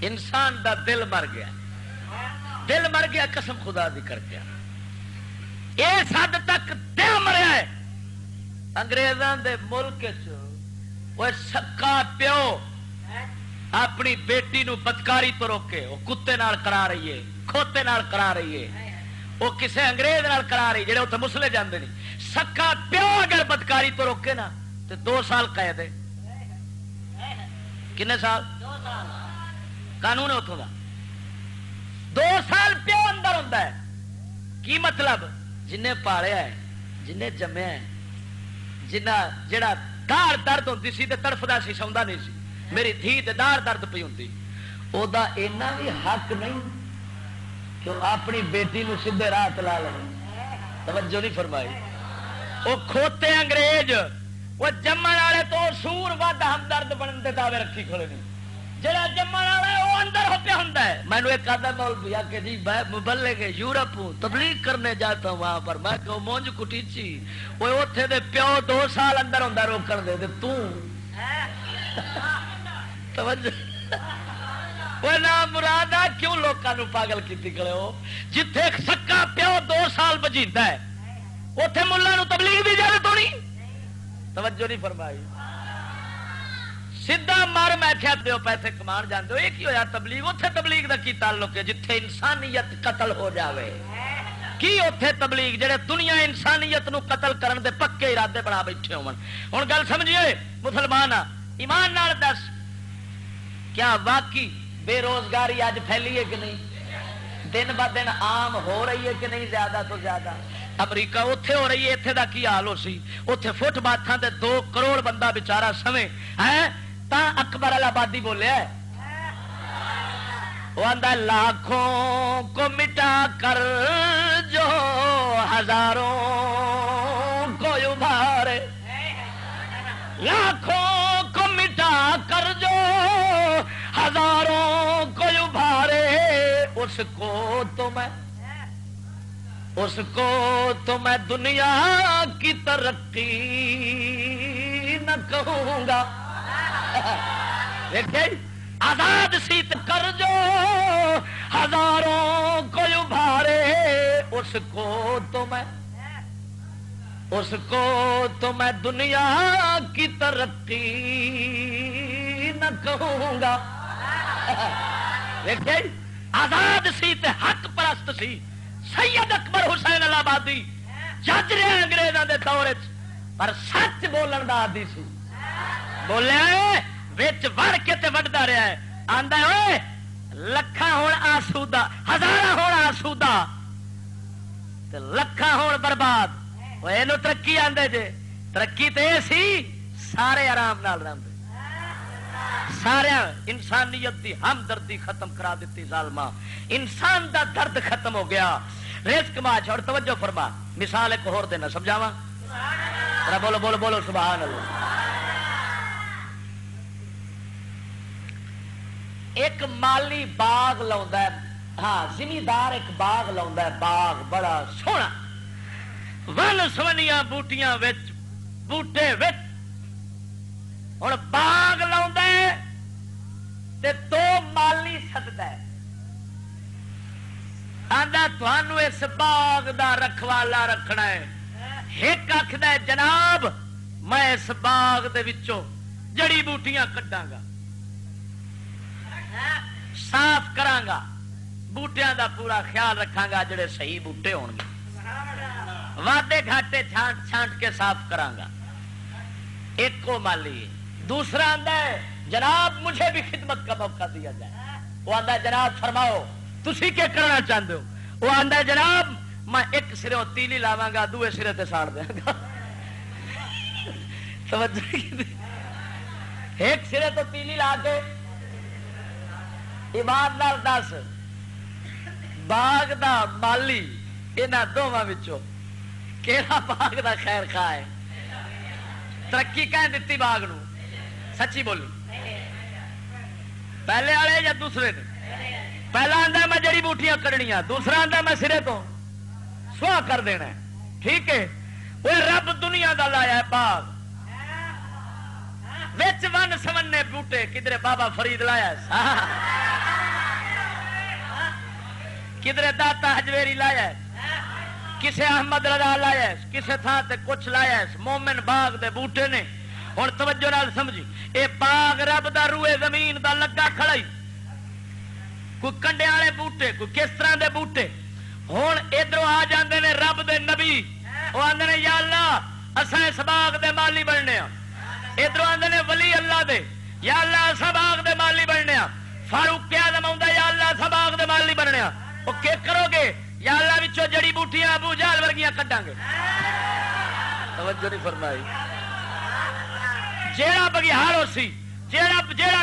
انسان دا دل مر گیا، دل مر گیا قسم خدا دی کر کے، اس حد تک دل مریا ہے۔ انگریزاں دے ملک وہ سکا پیو اپنی بیٹی نو بدکاری تو روکے، وہ کتے نال کرا رہی ہے، کھوتے نال کرا رہی ہے، وہ کسے انگریز نال کرا رہی جڑے اتنے مسلے جاندے نہیں۔ سکا پیو اگر بدکاری تو روکے نا تو 2 سال قید ہے۔ کنے سال؟ 2 سال قانون ہے اتوں کا، 2 سال پیو اندر ہوتا ہے۔ کی مطلب؟ جنہیں پالیا ہے، جنہیں جمیا ہے، جڑا دار درد ہوتی سی تے تڑفدا سی، سوندا نہیں سی، میری دھی تے دار درد پی ہوتی، او دا اینا بھی حق نہیں کہ اپنی بیٹی نو سیدھے راہ تلا لے۔ توجہ نہیں فرمائی؟ وہ کھوتے انگریز وہ جمن والے تو سور ود ہمدرد بننے کے دعوے رکھی کھڑے نہیں، جہاں جمن والا ہے وہ اندر ہو پیا ہوتا ہے۔ میں نے ایک آدھا مولوی کہ جی میں مبلغ یورپ ہوں، تبلیغ کرنے جاتا ہوں وہاں پر، میں کہوں مونج کٹیچی وہ اتنے دے پیو 2 سال اندر ہوتا روکن دے توجہ وہ نام مرادہ کیوں لوگوں پاگل کیتی کھڑے ہو؟ جتھے سکا پیو 2 سال بجیتا ہے اتے ملا تبلیغ دی اجازت ہونی؟ توجہ نہیں فرمائی؟ سیدھا مر میں کیا دیو پیسے کمان جانتے ہو، یہ کی ہویا تبلیغ؟ اتنے تبلیغ دا کی تعلق ہے جتھے انسانیت قتل ہو جاوے؟ کی اتنے تبلیغ جڑے دنیا انسانیت نو قتل کرن دے پکے ارادے بنا بیٹھے ہون۔ ہن گل سمجھیے مسلمان ایمان نال دس، کیا واقعی بے روزگاری اج پھیلی ہے کہ نہیں؟ دن ب دن عام ہو رہی ہے کہ نہیں؟ زیادہ تو زیادہ امریکہ اتے ہو رہی ہے، اتنے دا کی حال ہو سی؟ اتے فٹ باتھاں تے 2 کروڑ بندہ بچارا سمے ہے تا اکبر آبادی بولیا ہے، وہ آندا لاکھوں کو مٹا کر جو ہزاروں کو ابھارے، لاکھوں کو مٹا کر جو ہزاروں کو ابھارے، اس کو تو میں دنیا کی ترقی نہ کہوں گا۔ دیکھیں آزاد سیت کر جو ہزاروں کو ابھارے، اس کو تو میں دنیا کی ترقی نہ کہوں گا۔ دیکھیں آزاد سی تے حق پرست سی، سید اکبر حسین الہبادی جج رہے انگریزاں دے دور وچ، پر سچ بولن دا عادی سی، بولیا وچ وڑ کے تے وڈدا رہا ہے، آندا اوئے لکھاں ہون آسودہ، ہزاراں ہون آسودہ تے لکھاں ہون برباد۔ اوے اینو ترقی آندے جے؟ ترقی تے اے سی سارے آرام نال رہندے، سارے انسانیت دی ہمدردی ختم کرا دیتی ظالما، انسان دا درد ختم ہو گیا۔ رزق ماچ اور توجہ فرما، مثال ایک اور دینا سمجھاواں، بولو بولو بولو سبحان اللہ۔ ایک مالی باغ لاؤندا ہے، ہاں زمیندار ایک باغ لاؤندا ہے، باغ بڑا سوہنا، ون سونیاں بوٹیاں وچ بوٹے وچ، ہن باغ لاؤندا ہے تے 2 مالی سددا ہے، آندا تھانوں اس باغ دا رکھوالا رکھنا ہے۔ ایک آکھدا ہے جناب میں اس باغ دے وچوں جڑی بوٹیاں کڈاں گا، صاف کراں گا، بوٹیاں دا پورا خیال رکھاں گا جڑے صحیح بوٹے ہون گے، وعدے گھاٹے چھانٹ چھانٹ کے صاف کراں گا۔ ایک کو مالی ہے۔ دوسرا آندا ہے جناب مجھے بھی خدمت کا موقع دیا جائے، وہ آندا ہے جناب فرماؤ تسی کیا کرنا چاہتے ہو؟ وہ آندا ہے جناب میں ایک سرے تیلی لاواں گا، دوے سرے تے ساڑ دیاں گا۔ ایک سرے تو تیلی لا کے ایمان نال دس باغ دا مالی انہاں دوواں وچوں کیڑا باغ دا خیر خواہ ہے؟ ترقی کہیں دتی باغ نو؟ سچی بولی، پہلے والے یا دوسرے نے؟ پہلا آندا میں جڑی بوٹیاں کڈنیاں، دوسرا آندا میں سرے تو سواہ کر دینا ہے۔ ٹھیک ہے، وہ رب دنیا دا لایا ہے باغ، وچ ون سمنے بوٹے، کدھر بابا فرید لایا ہے کدھر داتا ہجویری لایا ہے، کسے احمد رضا لایا ہے، کسے تھان تے کچھ لایا ہے، مومن باغ دے بوٹے نے. ہوں توجہ نال سمجھی، اے باغ رب دا روئے زمین دا لگا کھڑا ہی، کوئی کنڈے والے بوٹے، کوئی کس طرح دے بوٹے. ہوں ادھر آ جاندے نے رب دے نبی، وہ آندے نے یا اللہ اساں اس باغ دے مالی بننے ہاں. ادھر آندے نے ولی اللہ دے، یا اللہ اساں باغ دے مالی بننے ہاں. فاروق اعظم آندا یا اللہ اساں باغ دے مالی بننے ہاں. وہ کی کرو گے؟ یا اللہ وچوں جڑی بوٹیاں ابو جہل ورگیاں کڈاں گے. توجہ نہیں فرمائی. جیڑا بگیار ہو سی، جیڑا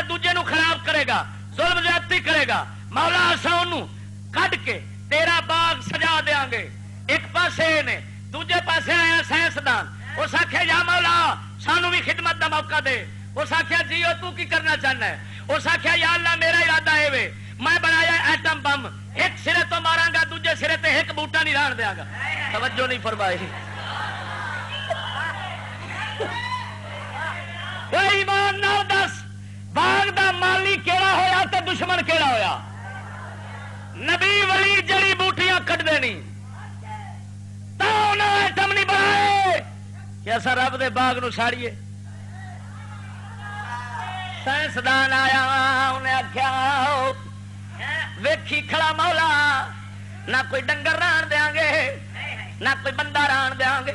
دوجے نو خراب کرے گا، ظلم زیادتی کرے گا، مولا اساں اونوں کڈ کے تیرا باغ سجا دیاں گے. ایک پاسے نے، دوجے پاسے آیا سائنسدان، اس آخیا یا مولا سانو بھی خدمت دا موقع دے. اس آخیا جی تو کی کرنا چاہنا ہے؟ اس آخیا یا اللہ میرا ارادہ ہے وے میں بنایا ایٹم بم، ایک سرے تو ماراں گا دوجے سرے تے ایک بوٹا نہیں ران دیا گا. توجہ نہیں فرمائی. ایمان نال دس باغ دا مالی کیڑا ہویا تے دشمن کیڑا ہویا؟ نبی ولی جڑی بوٹیاں کٹ دینی تا انہاں ایٹم نہیں بنائے کہ اسا رب دے باغ نو ساڑیے. سائنسدان آیا انہیں آخیا ویکھی کھڑا مولا نہ کوئی ڈنگر ران دیاں گے، نہ کوئی بندہ ران دیاں گے،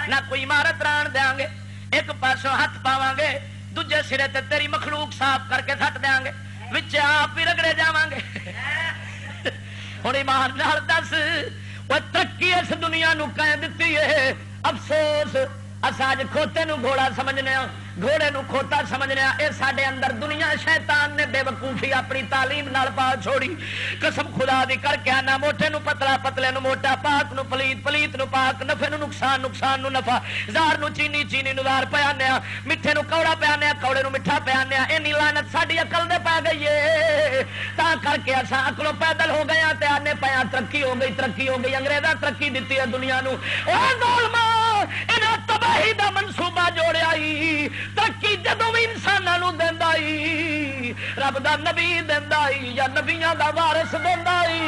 نہ کوئی عمارت ران دیاں گے. ایک پاسوں ہاتھ پاواں گے، دوجے سرے تے تیری مخلوق صاف کر کے سٹ دیاں گے، وچ آپ ہی رگڑے جاواں گے. ہوں ایمان نال دس وہ ترقی اس دنیا نو کہہ دتی ہے. افسوس اساں اج کھوتے نو گھوڑا سمجھنے ہاں، گھوڑے نو کھوتا سمجھنے ہاں. اے ساڈے اندر دنیا شیطان نے بے وقوفی اپنی تعلیم نال پا چھوڑی. قسم خدا دی کر کے آنا موٹے نو پتلا، پتلے نو موٹا، پاک نو پلیت، پلیت نو پاک، نفع نو نقصان، نقصان نو نفع، زار نو چینی، چینی نو زار پیانے ہاں، میٹھے نو کوڑا پیانے ہاں، کوڑے نو میٹھا پیانے ہاں. اینی لعنت ساڈی عقل دے پا گئی ہے. تا کر کے اساں عقلوں پیدل ہو گئے ہاں تے آنے پیاں ترقی ہو گئی، ترقی ہو گئی. انگریزاں ترقی دتی ہے دنیا نو. او ظالما انہاں تباہی دا منصوبہ جوڑیا ہی. ترقی جدوں بھی انساناں دیندا ہی رب دا نبی دیندا ہی یا نبیاں دا وارث دیندا ہی.